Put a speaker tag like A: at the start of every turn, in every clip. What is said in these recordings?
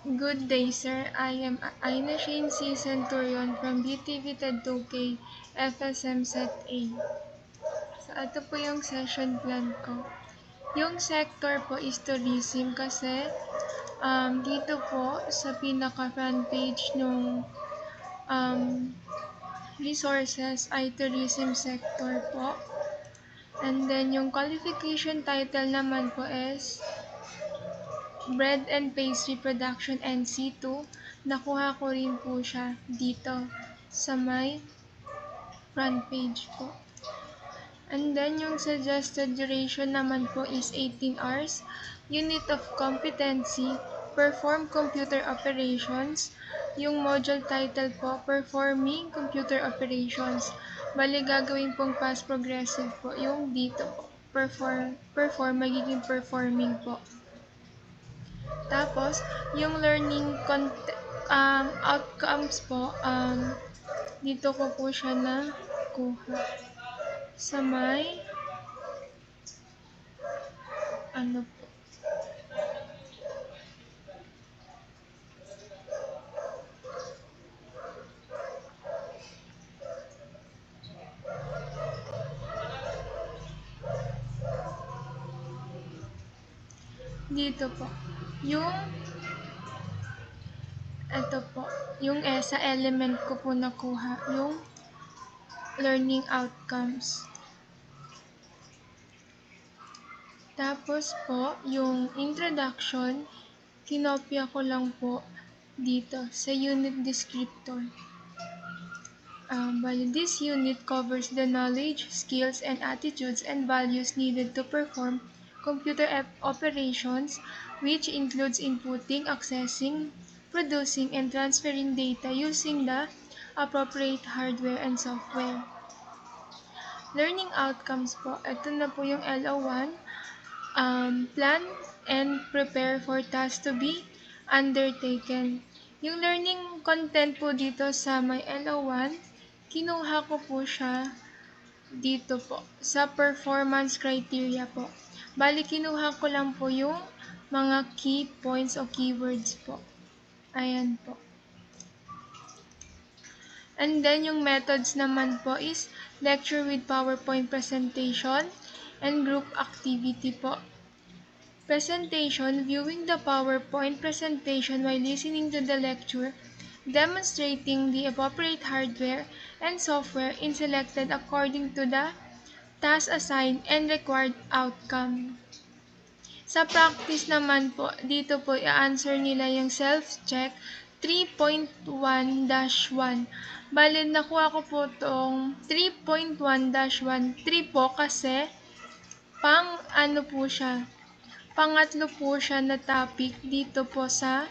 A: Good day, sir. I am Aina Shane C. Centurion from BTV Tadtokay, FSM Set A. So, ito po yung session plan ko. Yung sector po is tourism kasi dito po sa pinaka front page ng resources ay tourism sector po. And then yung qualification title naman po is Bread and Pastry Production NC2. Nakuha ko rin po siya dito sa may front page po. And then yung suggested duration naman po is 18 hours. Unit of competency, perform computer operations. Yung module title po, performing computer operations. Bali gagawin pong past progressive po yung dito po. Perform magiging performing po. Tapos, yung learning outcomes po, dito ko po siya na kuha sa may ano po. Dito po. Yung ito po. Yung sa element ko po nakuha. Yung learning outcomes. Tapos po, yung introduction, kinopya ko lang po dito sa unit descriptor. This unit covers the knowledge, skills, and attitudes and values needed to perform computer operations, which includes inputting, accessing, producing, and transferring data using the appropriate hardware and software. Learning outcomes po, ito na po yung LO1. Plan and prepare for tasks to be undertaken. Yung learning content po dito sa may LO1, kinuha ko po siya dito po sa performance criteria po. Bali, kinuha ko lang po yung mga key points o keywords po. Ayan po. And then, yung methods naman po is lecture with PowerPoint presentation and group activity po. Presentation, viewing the PowerPoint presentation while listening to the lecture, demonstrating the appropriate hardware and software in selected according to the task assigned and required outcome. Sa practice naman po, dito po i-answer nila yung self-check 3.1-1. Bale, nakuha ko po itong 3.1-1 3 po kasi pang ano po siya, pangatlo po siya na topic dito po sa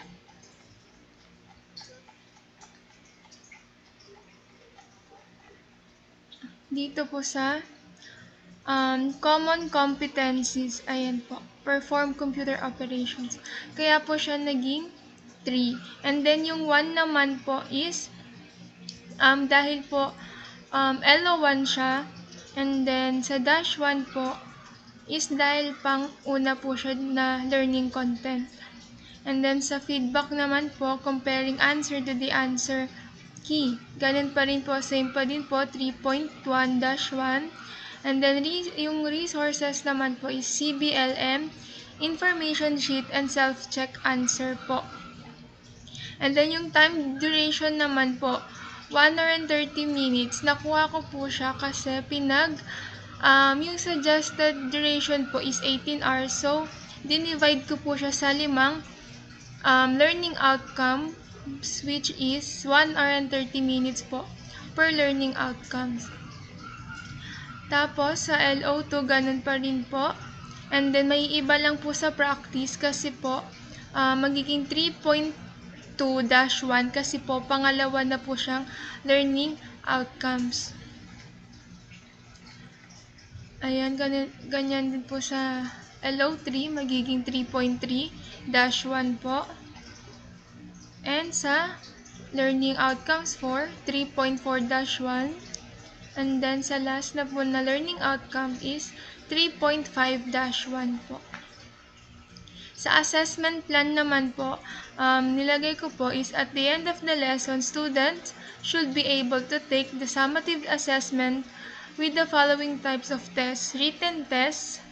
A: common competencies. Ayan po. Perform computer operations. Kaya po siya naging 3. And then yung 1 naman po is dahil po LO1 siya. And then sa dash 1 po is dahil pang una po siya na learning content. And then sa feedback naman po, comparing answer to the answer key. Ganun pa rin po, same pa din po, 3.1-1. And then yung resources naman po is CBLM, information sheet, and self-check answer po. And then yung time duration naman po, 1 hour and 30 minutes. Nakuha ko po siya kasi yung suggested duration po is 18 hours. So, dinivide ko po siya sa 5 learning outcome, which is 1 hour and 30 minutes po per learning outcomes. Tapos, sa LO2, ganun pa rin po. And then, may iba lang po sa practice kasi po, magiging 3.2-1 kasi po, pangalawa na po siyang learning outcomes. Ayan, ganyan din po sa LO3, magiging 3.3-1 po. And sa learning outcomes for 3.4-1. And then sa last na po na learning outcome is 3.5-1 po. Sa assessment plan naman po, nilagay ko po is at the end of the lesson, students should be able to take the summative assessment with the following types of tests: written tests,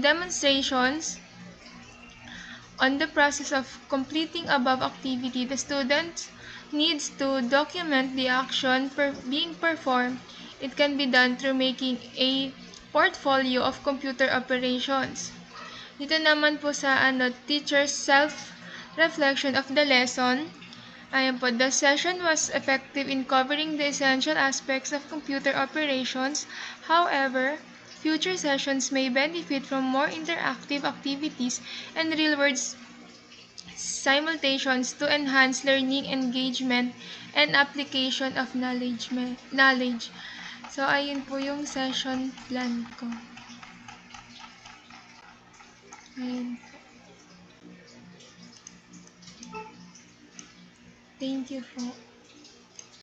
A: demonstrations. On the process of completing above activity, the student needs to document the action being performed. It can be done through making a portfolio of computer operations. Dito naman po sa teacher's self-reflection of the lesson. Ayan po, the session was effective in covering the essential aspects of computer operations. However, future sessions may benefit from more interactive activities and real-world simulations to enhance learning engagement and application of knowledge. So, ayun po yung session plan ko. Ayun. Thank you po.